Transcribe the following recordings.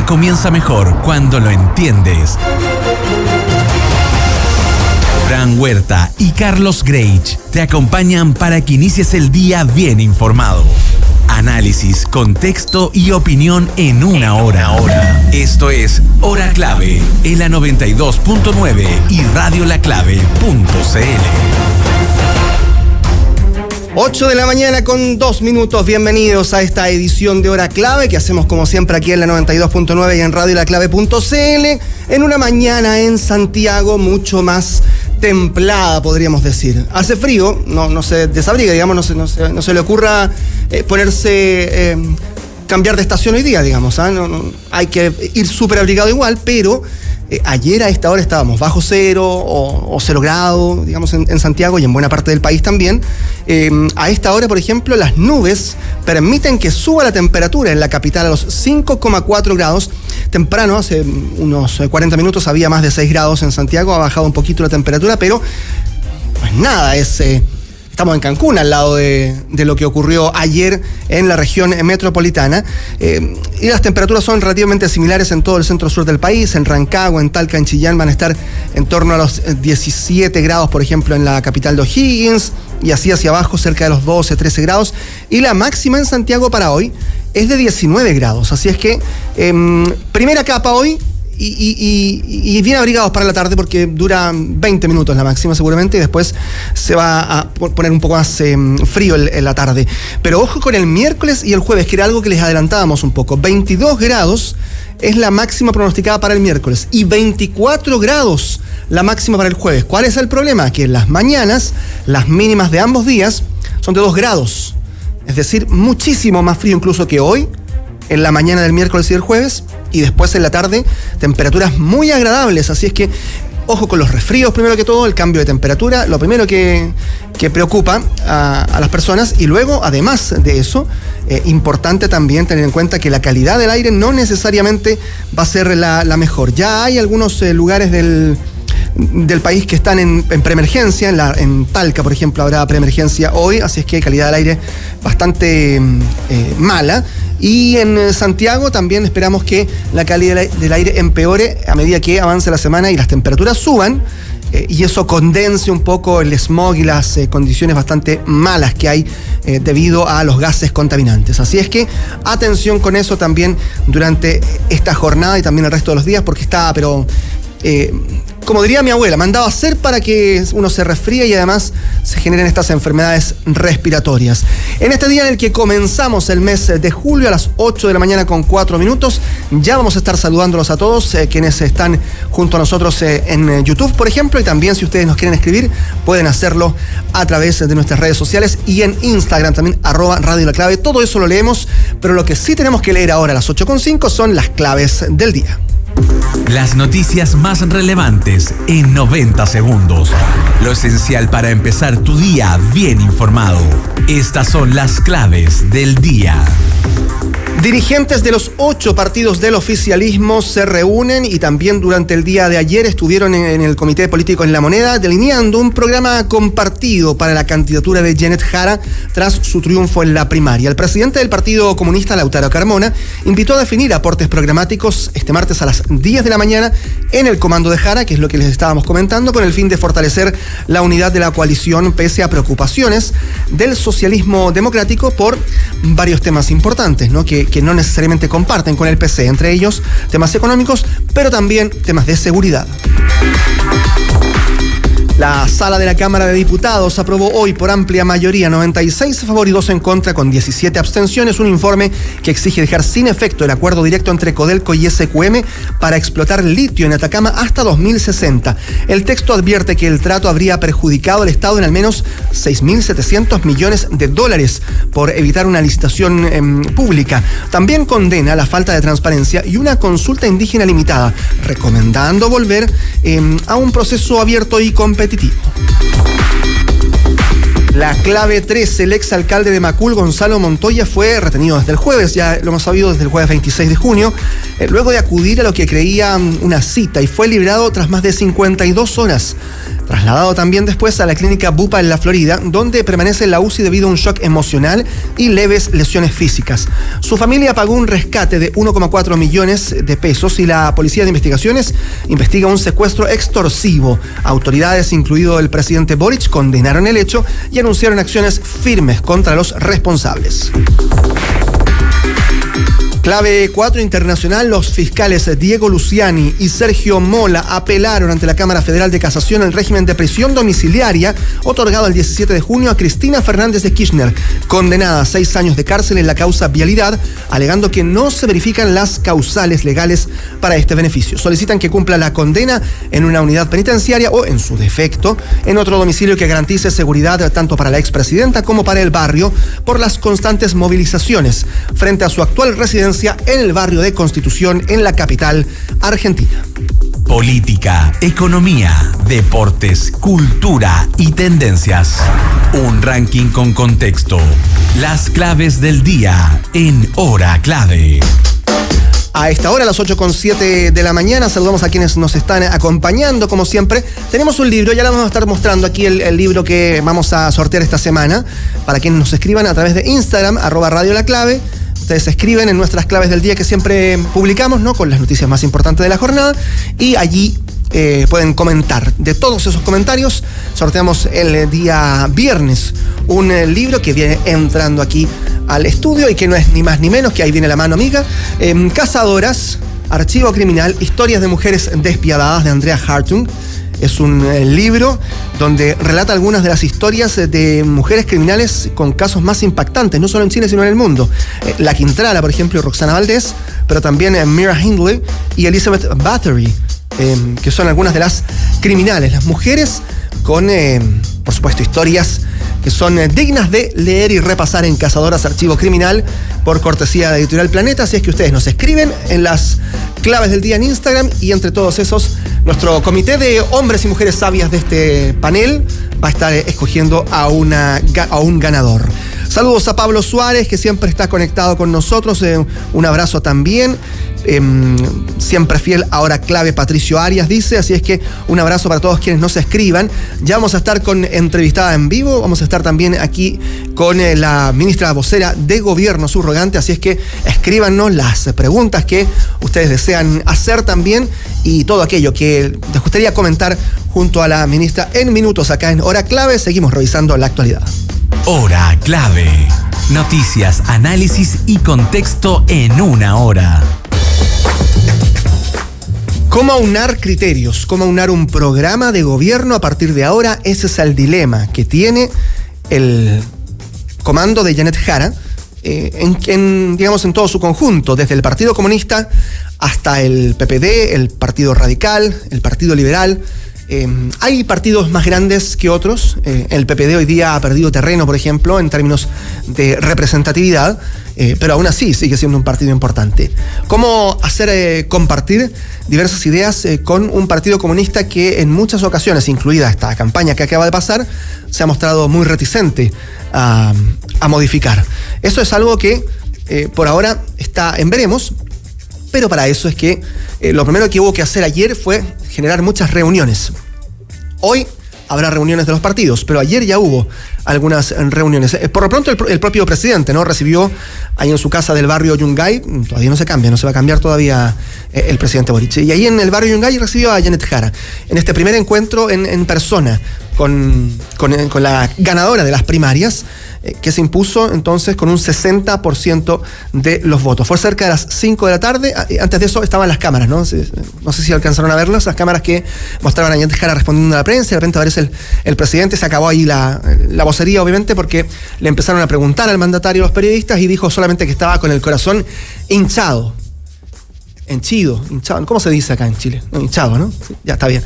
día comienza mejor cuando lo entiendes. Fran Huerta y Carlos Greich te acompañan para que inicies el día bien informado. Análisis, contexto y opinión en una hora. Esto es Hora Clave en la 92.9 y radiolaclave.cl. 8 de la mañana con 2 minutos. Bienvenidos a esta edición de Hora Clave que hacemos como siempre aquí en la 92.9 y en radiolaclave.cl, en una mañana en Santiago mucho más templada, podríamos decir. Hace frío, no se desabriga, digamos, no se le ocurra cambiar de estación hoy día, digamos. Hay que ir súper abrigado igual, pero ayer a esta hora estábamos bajo cero o 0 grados, digamos, en Santiago y en buena parte del país también. A esta hora, por ejemplo, las nubes permiten que suba la temperatura en la capital a los 5,4 grados. Temprano, hace unos 40 minutos, había más de 6 grados en Santiago, ha bajado un poquito la temperatura, pero pues nada, estamos en Cancún, al lado de lo que ocurrió ayer en la región metropolitana. Y las temperaturas son relativamente similares en todo el centro-sur del país. En Rancagua, en Talca, en Chillán van a estar en torno a los 17 grados, por ejemplo, en la capital de O'Higgins, y así hacia abajo, cerca de los 12, 13 grados. Y la máxima en Santiago para hoy es de 19 grados. Así es que primera capa hoy. Y bien abrigados para la tarde porque dura 20 minutos la máxima seguramente y después se va a poner un poco más frío en la tarde. Pero ojo con el miércoles y el jueves, que era algo que les adelantábamos un poco. 22 grados es la máxima pronosticada para el miércoles y 24 grados la máxima para el jueves. ¿Cuál es el problema? Que en las mañanas las mínimas de ambos días son de 2 grados. Es decir, muchísimo más frío incluso que hoy, en la mañana del miércoles y del jueves, y después en la tarde, temperaturas muy agradables. Así es que, ojo con los resfríos, primero que todo, el cambio de temperatura, lo primero que preocupa a las personas. Y luego, además de eso, importante también tener en cuenta que la calidad del aire no necesariamente va a ser la mejor. Ya hay algunos lugares del país que están en preemergencia. En Talca, por ejemplo, habrá preemergencia hoy, así es que calidad del aire bastante mala. Y en Santiago también esperamos que la calidad del aire empeore a medida que avance la semana y las temperaturas suban, y eso condense un poco el smog y las condiciones bastante malas que hay debido a los gases contaminantes. Así es que atención con eso también durante esta jornada y también el resto de los días, porque está, pero como diría mi abuela, mandado a hacer para que uno se resfríe y además se generen estas enfermedades respiratorias. En este día en el que comenzamos el mes de julio a las 8 de la mañana con 4 minutos, ya vamos a estar saludándolos a todos quienes están junto a nosotros en YouTube, por ejemplo, y también si ustedes nos quieren escribir, pueden hacerlo a través de nuestras redes sociales y en Instagram también, @radiolaclave. Todo eso lo leemos, pero lo que sí tenemos que leer ahora a las 8:05 son las claves del día. Las noticias más relevantes en 90 segundos. Lo esencial para empezar tu día bien informado. Estas son las claves del día. Dirigentes de los 8 partidos del oficialismo se reúnen y también durante el día de ayer estuvieron en el Comité Político en La Moneda delineando un programa compartido para la candidatura de Janet Jara tras su triunfo en la primaria. El presidente del Partido Comunista, Lautaro Carmona, invitó a definir aportes programáticos este martes a las 10 de la mañana en el comando de Jara, que es lo que les estábamos comentando, con el fin de fortalecer la unidad de la coalición pese a preocupaciones del socialismo democrático por varios temas importantes, ¿no? Que no necesariamente comparten con el PC, entre ellos temas económicos, pero también temas de seguridad. La sala de la Cámara de Diputados aprobó hoy por amplia mayoría, 96 a favor y 2 en contra, con 17 abstenciones, un informe que exige dejar sin efecto el acuerdo directo entre Codelco y SQM para explotar litio en Atacama hasta 2060. El texto advierte que el trato habría perjudicado al Estado en al menos $6.700 millones por evitar una licitación pública. También condena la falta de transparencia y una consulta indígena limitada, recomendando volver a un proceso abierto y competitivo. La clave 3, el exalcalde de Macul, Gonzalo Montoya, fue retenido desde el jueves, ya lo hemos sabido desde el jueves 26 de junio, luego de acudir a lo que creía una cita, y fue liberado tras más de 52 horas. Trasladado también después a la clínica Bupa en la Florida, donde permanece en la UCI debido a un shock emocional y leves lesiones físicas. Su familia pagó un rescate de 1,4 millones de pesos y la Policía de Investigaciones investiga un secuestro extorsivo. Autoridades, incluido el presidente Boric, condenaron el hecho y anunciaron acciones firmes contra los responsables. Clave 4 internacional, los fiscales Diego Luciani y Sergio Mola apelaron ante la Cámara Federal de Casación el régimen de prisión domiciliaria otorgado el 17 de junio a Cristina Fernández de Kirchner, condenada a 6 años de cárcel en la causa Vialidad, alegando que no se verifican las causales legales para este beneficio. Solicitan que cumpla la condena en una unidad penitenciaria o, en su defecto, en otro domicilio que garantice seguridad tanto para la expresidenta como para el barrio por las constantes movilizaciones frente a su actual residencia en el barrio de Constitución, en la capital argentina. Política, economía, deportes, cultura y tendencias. Un ranking con contexto. Las claves del día en Hora Clave. A esta hora, a las 8:07 de la mañana, saludamos a quienes nos están acompañando, como siempre. Tenemos un libro, ya le vamos a estar mostrando aquí el libro que vamos a sortear esta semana, para quienes nos escriban a través de Instagram, @RadioLaClave. Ustedes escriben en nuestras claves del día que siempre publicamos, ¿no?, con las noticias más importantes de la jornada, y allí pueden comentar. De todos esos comentarios, sorteamos el día viernes un libro que viene entrando aquí al estudio y que no es ni más ni menos que, ahí viene la mano amiga, Cazadoras, Archivo Criminal, Historias de Mujeres Despiadadas, de Andrea Hartung. Es un libro donde relata algunas de las historias de mujeres criminales con casos más impactantes, no solo en Chile, sino en el mundo. La Quintrala, por ejemplo, Roxana Valdés, pero también Mira Hindley y Elizabeth Bathory, que son algunas de las criminales, las mujeres con, por supuesto, historias que son dignas de leer y repasar en Cazadoras, Archivo Criminal, por cortesía de Editorial Planeta. Así es que ustedes nos escriben en las claves del día en Instagram, y entre todos esos, nuestro comité de hombres y mujeres sabias de este panel va a estar escogiendo a un ganador. Saludos a Pablo Suárez, que siempre está conectado con nosotros. Un abrazo también. Siempre fiel a Hora Clave, Patricio Arias dice. Así es que un abrazo para todos quienes nos escriban. Ya vamos a estar con entrevistada en vivo. Vamos a estar también aquí con la ministra vocera de Gobierno subrogante. Así es que escríbanos las preguntas que ustedes desean hacer también, y todo aquello que les gustaría comentar junto a la ministra en minutos acá en Hora Clave. Seguimos revisando la actualidad. Hora Clave. Noticias, análisis y contexto en una hora. ¿Cómo aunar criterios? ¿Cómo aunar un programa de gobierno a partir de ahora? Ese es el dilema que tiene el comando de Janet Jara, digamos, en todo su conjunto, desde el Partido Comunista hasta el PPD, el Partido Radical, el Partido Liberal. Hay partidos más grandes que otros. El PPD hoy día ha perdido terreno, por ejemplo, en términos de representatividad, pero aún así sigue siendo un partido importante. ¿Cómo hacer compartir diversas ideas con un partido comunista que en muchas ocasiones, incluida esta campaña que acaba de pasar, se ha mostrado muy reticente a modificar? Eso es algo que por ahora está en veremos, pero para eso es que lo primero que hubo que hacer ayer fue generar muchas reuniones. Hoy habrá reuniones de los partidos, pero ayer ya hubo algunas reuniones. Por lo pronto el propio presidente, ¿no?, recibió ahí en su casa del barrio Yungay. Todavía no se cambia, no se va a cambiar todavía el presidente Boric. Y ahí en el barrio Yungay recibió a Janet Jara en este primer encuentro en persona con la ganadora de las primarias, que se impuso entonces con un 60% de los votos. Fue cerca de las 5 de la tarde. Antes de eso estaban las cámaras, ¿no? No sé si alcanzaron a verlas, las cámaras que mostraban a Janet Jara respondiendo a la prensa. De repente aparece el presidente. Se acabó ahí la vocería, obviamente, porque le empezaron a preguntar al mandatario, a los periodistas, y dijo solamente que estaba con el corazón hinchado. Hinchado. ¿Cómo se dice acá en Chile? No, hinchado, ¿no? Sí, ya está bien.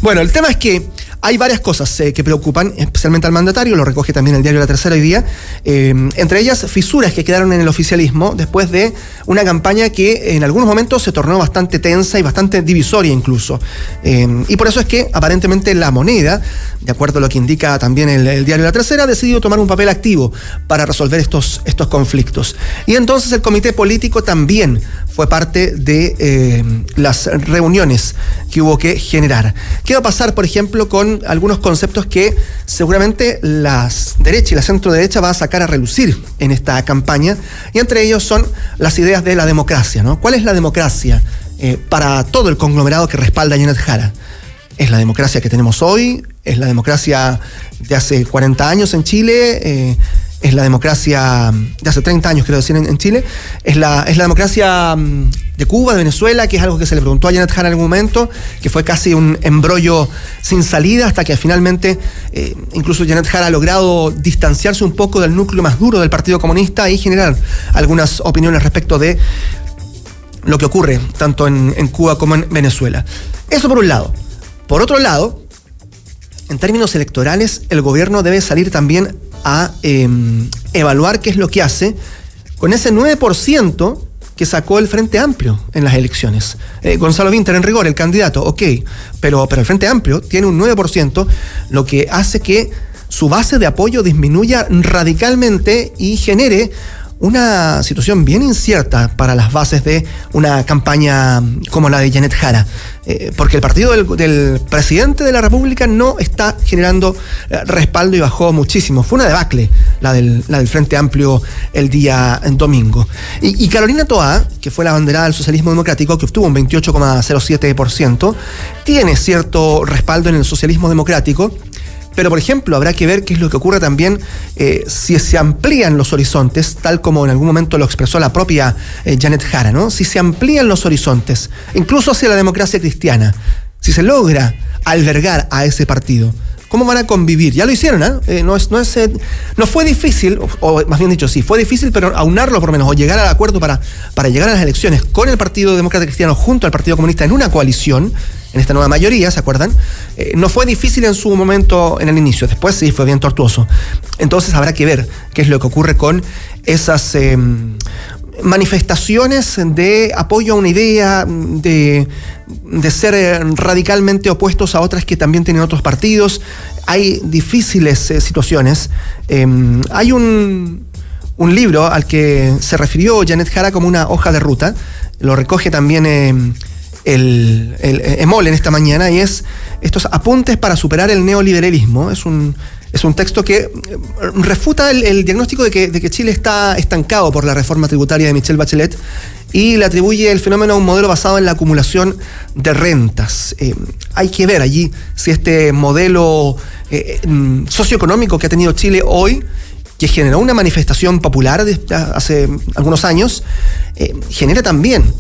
Bueno, el tema es que hay varias cosas que preocupan especialmente al mandatario, lo recoge también el diario La Tercera hoy día, entre ellas fisuras que quedaron en el oficialismo después de una campaña que en algunos momentos se tornó bastante tensa y bastante divisoria incluso. Y por eso es que aparentemente La Moneda, de acuerdo a lo que indica también el diario La Tercera, ha decidido tomar un papel activo para resolver estos conflictos. Y entonces el comité político también fue parte de las reuniones que hubo que generar. ¿Qué va a pasar, por ejemplo, con algunos conceptos que seguramente la derecha y la centro derecha va a sacar a relucir en esta campaña? Y entre ellos son las ideas de la democracia, ¿no? ¿Cuál es la democracia para todo el conglomerado que respalda a Janet Jara? ¿Es la democracia que tenemos hoy? ¿Es la democracia de hace 40 años en Chile? ¿Es la democracia de hace 30 años, quiero decir, en Chile? ¿Es la democracia de Cuba, de Venezuela, que es algo que se le preguntó a Janet Jara en algún momento, que fue casi un embrollo sin salida, hasta que finalmente incluso Janet Jara ha logrado distanciarse un poco del núcleo más duro del Partido Comunista y generar algunas opiniones respecto de lo que ocurre tanto en Cuba como en Venezuela? Eso por un lado. Por otro lado, en términos electorales, el gobierno debe salir también a evaluar qué es lo que hace con ese 9% que sacó el Frente Amplio en las elecciones. Gonzalo Vinter, en rigor, el candidato, ok, pero el Frente Amplio tiene un 9%, lo que hace que su base de apoyo disminuya radicalmente y genere una situación bien incierta para las bases de una campaña como la de Janet Jara, porque el partido del presidente de la República no está generando respaldo y bajó muchísimo. Fue una debacle la del Frente Amplio el día domingo. Y Carolina Toá, que fue la abanderada del socialismo democrático, que obtuvo un 28,07%, tiene cierto respaldo en el socialismo democrático. Pero, por ejemplo, habrá que ver qué es lo que ocurre también si se amplían los horizontes, tal como en algún momento lo expresó la propia Janet Jara, ¿no? Si se amplían los horizontes, incluso hacia la democracia cristiana, si se logra albergar a ese partido, ¿cómo van a convivir? Ya lo hicieron, ¿eh? No fue difícil, o más bien dicho, sí, fue difícil, pero aunarlo por lo menos, o llegar al acuerdo para llegar a las elecciones con el Partido Demócrata Cristiano junto al Partido Comunista en una coalición, en esta nueva mayoría, ¿se acuerdan? No fue difícil en su momento en el inicio, después sí fue bien tortuoso. Entonces habrá que ver qué es lo que ocurre con esas manifestaciones de apoyo a una idea, de ser radicalmente opuestos a otras que también tienen otros partidos. Hay difíciles situaciones. Hay un libro al que se refirió Janet Jara como una hoja de ruta, lo recoge también el EMOL en esta mañana, y es estos apuntes para superar el neoliberalismo. Es un texto que refuta el diagnóstico de que Chile está estancado por la reforma tributaria de Michelle Bachelet y le atribuye el fenómeno a un modelo basado en la acumulación de rentas. Hay que ver allí si este modelo socioeconómico que ha tenido Chile hoy, que generó una manifestación popular hace algunos años, genera también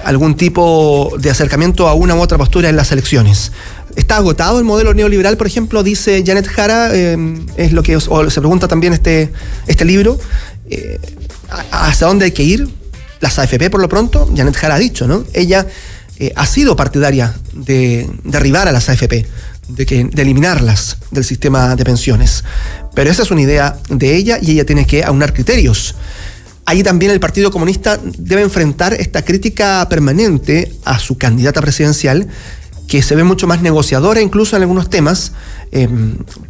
algún tipo de acercamiento a una u otra postura en las elecciones. ¿Está agotado el modelo neoliberal, por ejemplo? Dice Janet Jara, es lo que se pregunta también este libro. ¿Hacia dónde hay que ir? Las AFP, por lo pronto, Janet Jara ha dicho, ¿no? Ella ha sido partidaria de derribar a las AFP, de eliminarlas del sistema de pensiones. Pero esa es una idea de ella y ella tiene que aunar criterios. Ahí también el Partido Comunista debe enfrentar esta crítica permanente a su candidata presidencial, que se ve mucho más negociadora incluso en algunos temas,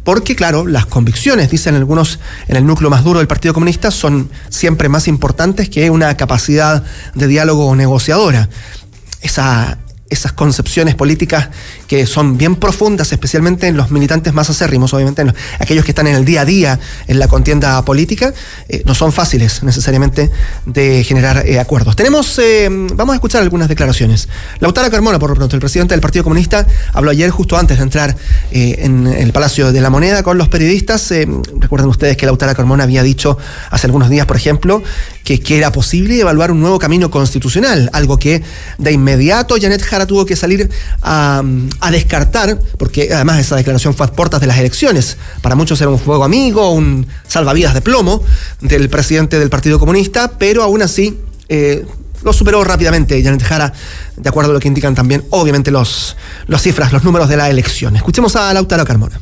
porque claro, las convicciones, dicen algunos en el núcleo más duro del Partido Comunista, son siempre más importantes que una capacidad de diálogo negociadora. Esas concepciones políticas que son bien profundas, especialmente en los militantes más acérrimos, obviamente en aquellos que están en el día a día en la contienda política, no son fáciles necesariamente de generar acuerdos. Vamos a escuchar algunas declaraciones. Lautaro Carmona, por lo pronto, el presidente del Partido Comunista, habló ayer justo antes de entrar en el Palacio de la Moneda con los periodistas. Recuerden ustedes que Lautaro Carmona había dicho hace algunos días, por ejemplo, que era posible evaluar un nuevo camino constitucional, algo que de inmediato Janet Jara tuvo que salir a descartar, porque además esa declaración fue a puertas de las elecciones. Para muchos era un fuego amigo, un salvavidas de plomo del presidente del Partido Comunista, pero aún así lo superó rápidamente Janet Jara, de acuerdo a lo que indican también, obviamente, las cifras, los números de la elección. Escuchemos a Lautaro Carmona.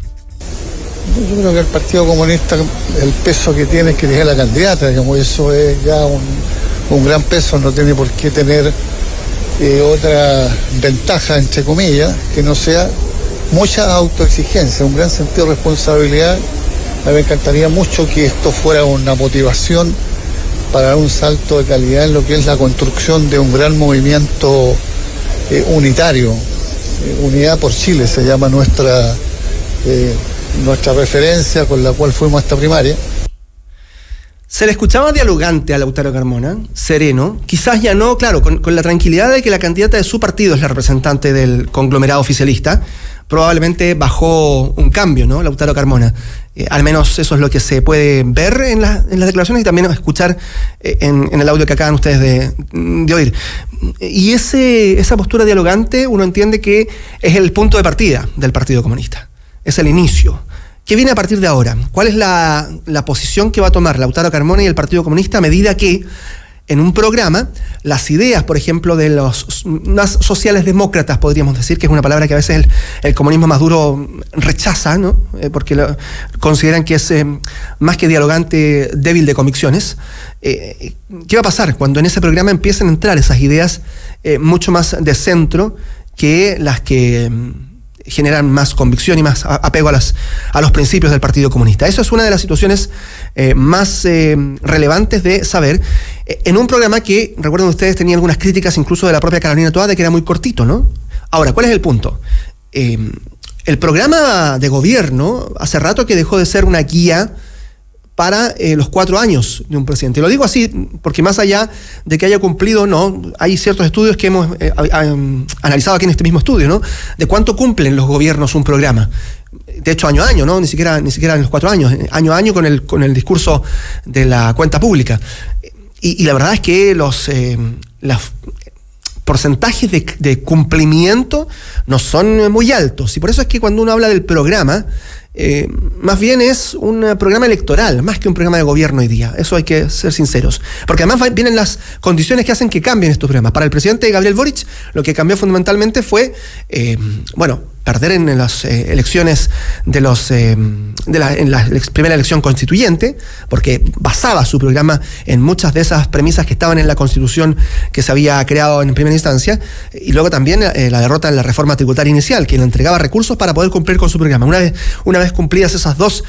Yo creo que el Partido Comunista, el peso que tiene es que tiene la candidata, digamos, eso es ya un gran peso, no tiene por qué tener otra ventaja, entre comillas, que no sea mucha autoexigencia, un gran sentido de responsabilidad. A mí me encantaría mucho que esto fuera una motivación para dar un salto de calidad en lo que es la construcción de un gran movimiento unitario. Unidad por Chile se llama nuestra referencia con la cual fuimos a esta primaria. Se le escuchaba dialogante a Lautaro Carmona, sereno, quizás ya no, claro, con la tranquilidad de que la candidata de su partido es la representante del conglomerado oficialista. Probablemente bajó un cambio, ¿no? Lautaro Carmona. Al menos eso es lo que se puede ver en las declaraciones y también escuchar en el audio que acaban ustedes de oír. Y esa postura dialogante, uno entiende que es el punto de partida del Partido Comunista. Es el inicio. ¿Qué viene a partir de ahora? ¿Cuál es la posición que va a tomar Lautaro Carmona y el Partido Comunista a medida que en un programa las ideas, por ejemplo, de los más sociales demócratas, podríamos decir, que es una palabra que a veces el comunismo más duro rechaza, ¿no? Porque consideran que es más que dialogante, débil de convicciones? ¿Qué va a pasar cuando en ese programa empiecen a entrar esas ideas mucho más de centro que las que generan más convicción y más apego a los principios del Partido Comunista? Eso es una de las situaciones más relevantes de saber en un programa que, recuerden ustedes, tenía algunas críticas incluso de la propia Carolina Toá de que era muy cortito, ¿no? Ahora, ¿cuál es el punto? El programa de gobierno hace rato que dejó de ser una guía para los 4 años de un presidente. Lo digo así porque más allá de que haya cumplido, no, hay ciertos estudios que hemos analizado aquí en este mismo estudio, ¿no? De cuánto cumplen los gobiernos un programa. De hecho, año a año, ¿no? Ni siquiera en los 4 años, año a año con el discurso de la cuenta pública. Y la verdad es que los porcentajes de cumplimiento no son muy altos. Y por eso es que cuando uno habla del programa, más bien es un programa electoral, más que un programa de gobierno hoy día. Eso hay que ser sinceros. Porque además vienen las condiciones que hacen que cambien estos programas. Para el presidente Gabriel Boric, lo que cambió fundamentalmente fue, perder en las elecciones en la primera elección constituyente, porque basaba su programa en muchas de esas premisas que estaban en la Constitución que se había creado en primera instancia, y luego también la derrota en la reforma tributaria inicial, que le entregaba recursos para poder cumplir con su programa. Una vez cumplidas esas dos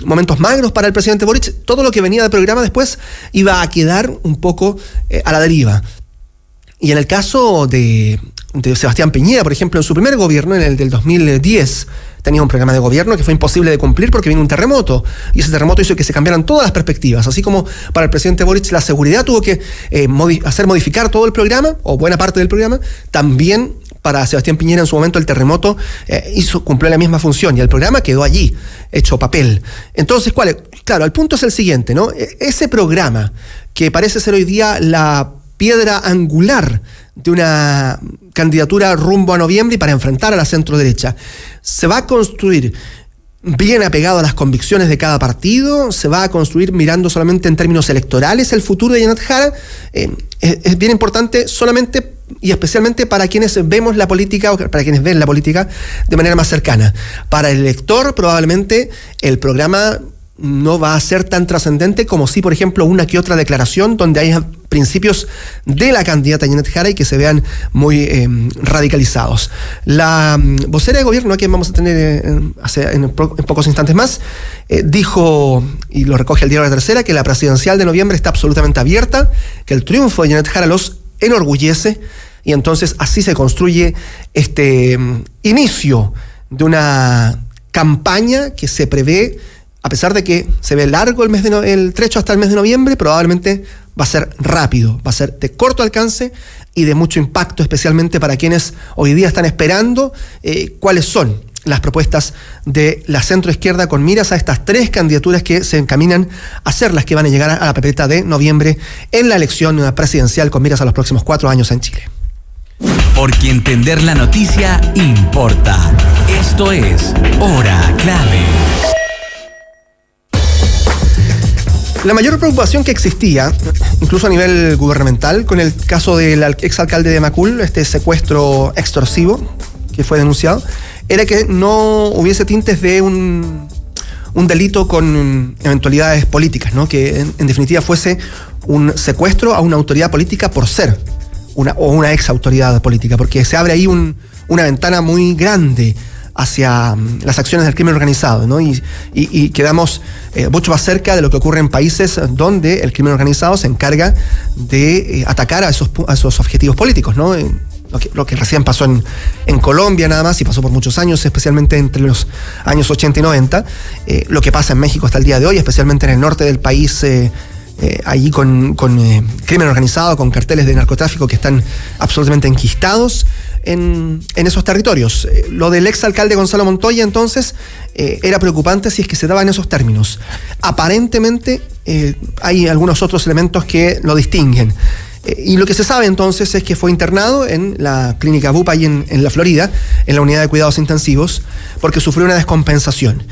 momentos magros para el presidente Boric, todo lo que venía del programa después iba a quedar un poco a la deriva. Y en el caso de Sebastián Piñera, por ejemplo, en su primer gobierno, en el del 2010, tenía un programa de gobierno que fue imposible de cumplir porque vino un terremoto, y ese terremoto hizo que se cambiaran todas las perspectivas. Así como para el presidente Boric la seguridad tuvo que hacer modificar todo el programa, o buena parte del programa, también para Sebastián Piñera en su momento el terremoto cumplió la misma función, y el programa quedó allí, hecho papel. Entonces, claro, el punto es el siguiente, ¿no? Ese programa que parece ser hoy día la piedra angular de una candidatura rumbo a noviembre y para enfrentar a la centro-derecha, ¿se va a construir bien apegado a las convicciones de cada partido? ¿Se va a construir mirando solamente en términos electorales el futuro de Janet Jara? Es bien importante solamente y especialmente para quienes vemos la política, o para quienes ven la política de manera más cercana. Para el elector, probablemente el programa no va a ser tan trascendente como si, por ejemplo, una que otra declaración donde haya principios de la candidata Janet Jara y que se vean muy radicalizados. La vocera de gobierno, a quien vamos a tener en pocos instantes más, dijo, y lo recoge el diario La Tercera, que la presidencial de noviembre está absolutamente abierta, que el triunfo de Janet Jara los enorgullece, y entonces así se construye este inicio de una campaña que se prevé. A pesar de que se ve largo el trecho hasta el mes de noviembre, probablemente va a ser rápido, va a ser de corto alcance y de mucho impacto, especialmente para quienes hoy día están esperando cuáles son las propuestas de la centroizquierda con miras a estas 3 candidaturas que se encaminan a ser las que van a llegar a la papeleta de noviembre en la elección presidencial con miras a los próximos 4 años en Chile. Porque entender la noticia importa. Esto es Hora Clave. La mayor preocupación que existía, incluso a nivel gubernamental, con el caso del exalcalde de Macul, este secuestro extorsivo que fue denunciado, era que no hubiese tintes de un delito con eventualidades políticas, ¿no? Que en definitiva fuese un secuestro a una autoridad política por ser una ex autoridad política, porque se abre ahí una ventana muy grande hacia las acciones del crimen organizado, ¿no? Y quedamos mucho más cerca de lo que ocurre en países donde el crimen organizado se encarga de atacar a esos objetivos políticos, ¿no? Lo que recién pasó en Colombia nada más, y pasó por muchos años, especialmente entre los años 80 y 90, lo que pasa en México hasta el día de hoy, especialmente en el norte del país, allí con crimen organizado, con carteles de narcotráfico que están absolutamente enquistados en esos territorios. Lo del exalcalde Gonzalo Montoya, entonces, era preocupante si es que se daba en esos términos. Aparentemente, hay algunos otros elementos que lo distinguen. Y lo que se sabe entonces es que fue internado en la clínica BUP ahí en la Florida, en la unidad de cuidados intensivos, porque sufrió una descompensación.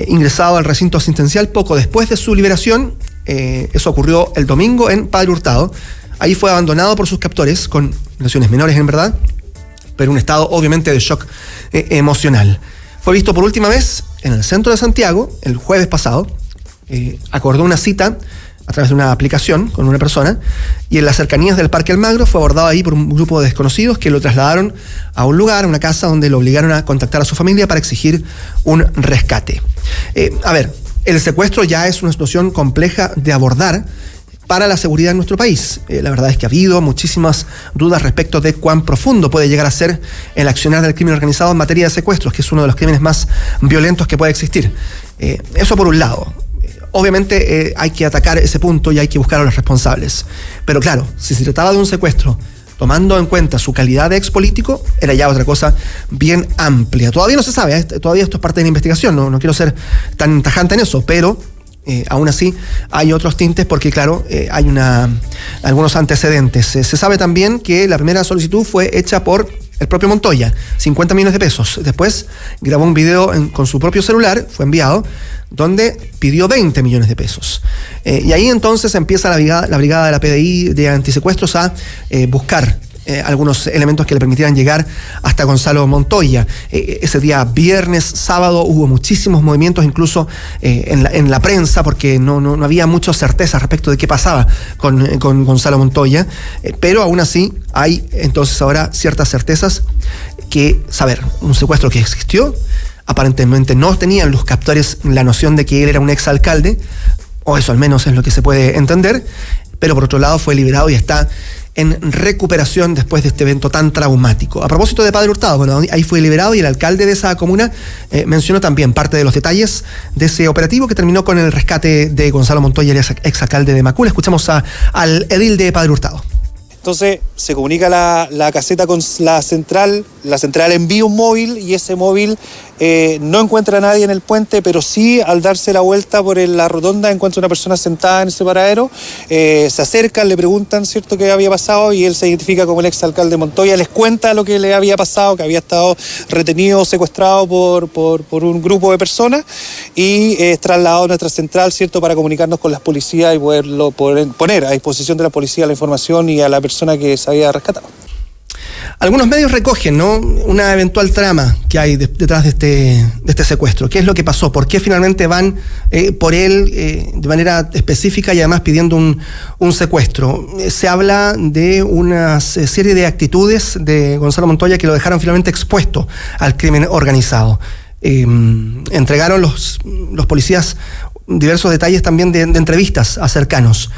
Ingresado al recinto asistencial poco después de su liberación, eso ocurrió el domingo en Padre Hurtado. Ahí fue abandonado por sus captores, con lesiones menores en verdad, pero un estado obviamente de shock emocional. Fue visto por última vez en el centro de Santiago el jueves pasado. Acordó una cita a través de una aplicación con una persona, y en las cercanías del Parque Almagro fue abordado ahí por un grupo de desconocidos que lo trasladaron a un lugar, a una casa, donde lo obligaron a contactar a su familia para exigir un rescate. El secuestro ya es una situación compleja de abordar para la seguridad en nuestro país. La verdad es que ha habido muchísimas dudas respecto de cuán profundo puede llegar a ser el accionar del crimen organizado en materia de secuestros, que es uno de los crímenes más violentos que puede existir. Eso por un lado. Obviamente hay que atacar ese punto y hay que buscar a los responsables. Pero claro, si se trataba de un secuestro, tomando en cuenta su calidad de expolítico, era ya otra cosa bien amplia. Todavía no se sabe, todavía esto es parte de la investigación, no quiero ser tan tajante en eso, pero aún así hay otros tintes porque, claro, hay algunos antecedentes. Se sabe también que la primera solicitud fue hecha por el propio Montoya, 50 millones de pesos. Después grabó un video con su propio celular, fue enviado, donde pidió 20 millones de pesos. Y ahí entonces empieza la brigada de la PDI de antisecuestros a buscar algunos elementos que le permitieran llegar hasta Gonzalo Montoya. Ese día viernes, sábado, hubo muchísimos movimientos, incluso en la prensa, porque no había mucha certeza respecto de qué pasaba con Gonzalo Montoya, pero aún así hay entonces ahora ciertas certezas que, un secuestro que existió, aparentemente no tenían los captores la noción de que él era un exalcalde, o eso al menos es lo que se puede entender, pero por otro lado fue liberado y está en recuperación después de este evento tan traumático. A propósito de Padre Hurtado, bueno, ahí fue liberado, y el alcalde de esa comuna mencionó también parte de los detalles de ese operativo que terminó con el rescate de Gonzalo Montoya, el exalcalde de Macul. Escuchamos al edil de Padre Hurtado. Entonces se comunica la caseta con la central envía un móvil, y ese móvil no encuentra a nadie en el puente, pero sí, al darse la vuelta por la rotonda, encuentra una persona sentada en ese paradero. Se acercan, le preguntan, ¿cierto?, qué había pasado, y él se identifica como el exalcalde Montoya, les cuenta lo que le había pasado, que había estado retenido, secuestrado por un grupo de personas, y es trasladado a nuestra central, ¿cierto?, para comunicarnos con las policías y poderlo poner a disposición de la policía la información y a la persona que se había rescatado. Algunos medios recogen, ¿no?, una eventual trama que hay detrás de este secuestro. ¿Qué es lo que pasó? ¿Por qué finalmente van por él de manera específica y además pidiendo un secuestro? Se habla de una serie de actitudes de Gonzalo Montoya que lo dejaron finalmente expuesto al crimen organizado. Entregaron los policías diversos detalles también de entrevistas a cercanos,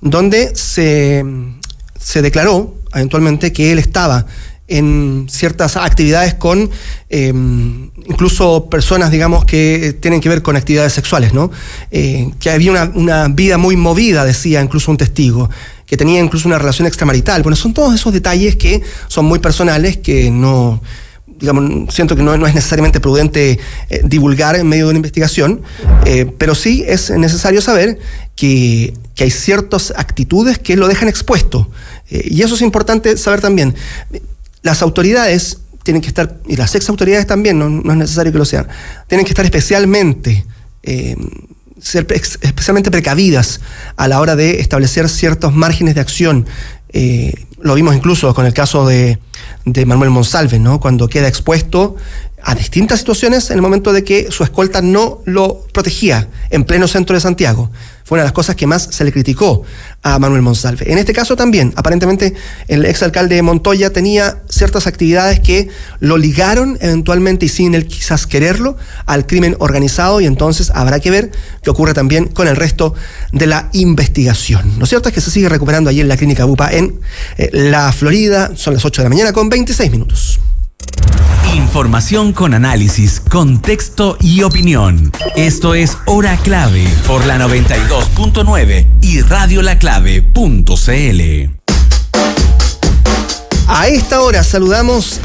donde se declaró eventualmente que él estaba en ciertas actividades con incluso personas, digamos, que tienen que ver con actividades sexuales, ¿no? Que había una vida muy movida, decía incluso un testigo, que tenía incluso una relación extramarital. Bueno, son todos esos detalles que son muy personales, que no, digamos, siento que no es necesariamente prudente divulgar en medio de una investigación, pero sí es necesario saber que hay ciertas actitudes que lo dejan expuesto. Y eso es importante saber también. Las autoridades tienen que estar, y las ex autoridades también, no es necesario que lo sean, tienen que estar especialmente ser especialmente precavidas a la hora de establecer ciertos márgenes de acción. Lo vimos incluso con el caso de Manuel Monsalve, ¿no? Cuando queda expuesto a distintas situaciones en el momento de que su escolta no lo protegía en pleno centro de Santiago. Fue una de las cosas que más se le criticó a Manuel Monsalve. En este caso también, aparentemente, el exalcalde de Montoya tenía ciertas actividades que lo ligaron eventualmente y sin él quizás quererlo al crimen organizado, y entonces habrá que ver qué ocurre también con el resto de la investigación. Lo cierto es que se sigue recuperando allí en la clínica Bupa en la Florida. Son las 8 de la mañana con 26 minutos. Información con análisis, contexto y opinión. Esto es Hora Clave por la 92.9 y radiolaclave.cl. A esta hora saludamos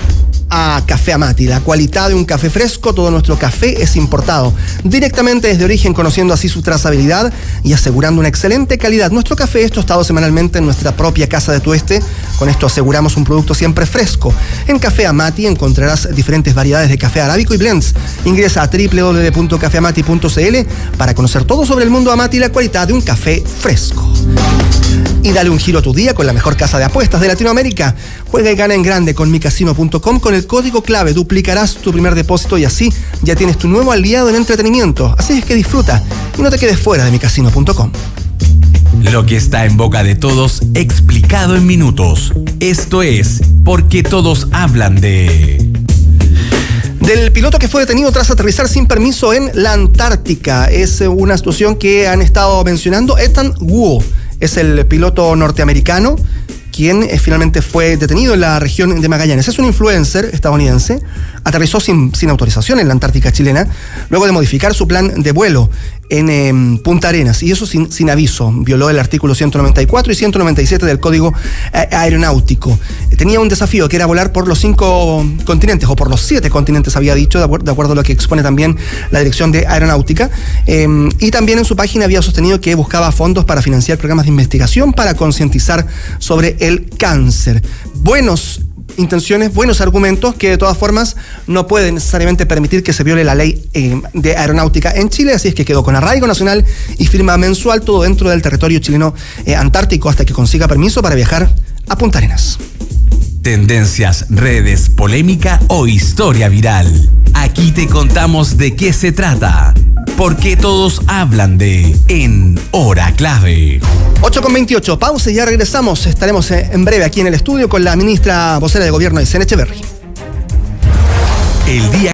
a Café Amati, la cualidad de un café fresco. Todo nuestro café es importado directamente desde origen, conociendo así su trazabilidad y asegurando una excelente calidad. Nuestro café es tostado semanalmente en nuestra propia casa de tueste. Con esto aseguramos un producto siempre fresco. En Café Amati encontrarás diferentes variedades de café arábico y blends. Ingresa a www.cafeamati.cl para conocer todo sobre el mundo Amati y la cualidad de un café fresco. Y dale un giro a tu día con la mejor casa de apuestas de Latinoamérica. Juega y gana en grande con micasino.com. Con el código clave duplicarás tu primer depósito y así ya tienes tu nuevo aliado en entretenimiento. Así es que disfruta y no te quedes fuera de micasino.com. Lo que está en boca de todos, explicado en minutos. Esto es Porque Todos Hablan de... Del piloto que fue detenido tras aterrizar sin permiso en la Antártica. Es una situación que han estado mencionando. Ethan Wu es el piloto norteamericano quien finalmente fue detenido en la región de Magallanes. Es un influencer estadounidense, aterrizó sin autorización en la Antártica chilena, luego de modificar su plan de vuelo en Punta Arenas, y eso sin aviso. Violó el artículo 194 y 197 del Código Aeronáutico. Tenía un desafío que era volar por los 5 continentes, o por los 7 continentes, había dicho, de acuerdo a lo que expone también la Dirección de Aeronáutica. Y también en su página había sostenido que buscaba fondos para financiar programas de investigación para concientizar sobre el cáncer. Buenas intenciones, buenos argumentos que de todas formas no pueden necesariamente permitir que se viole la ley de aeronáutica en Chile, así es que quedó con arraigo nacional y firma mensual, todo dentro del territorio chileno antártico, hasta que consiga permiso para viajar a Punta Arenas. Tendencias, redes, polémica o historia viral. Aquí te contamos de qué se trata. Porque todos hablan de En Hora Clave. 8:28, pausa y ya regresamos. Estaremos en breve aquí en el estudio con la ministra vocera de Gobierno, Aysén Echeverri. El día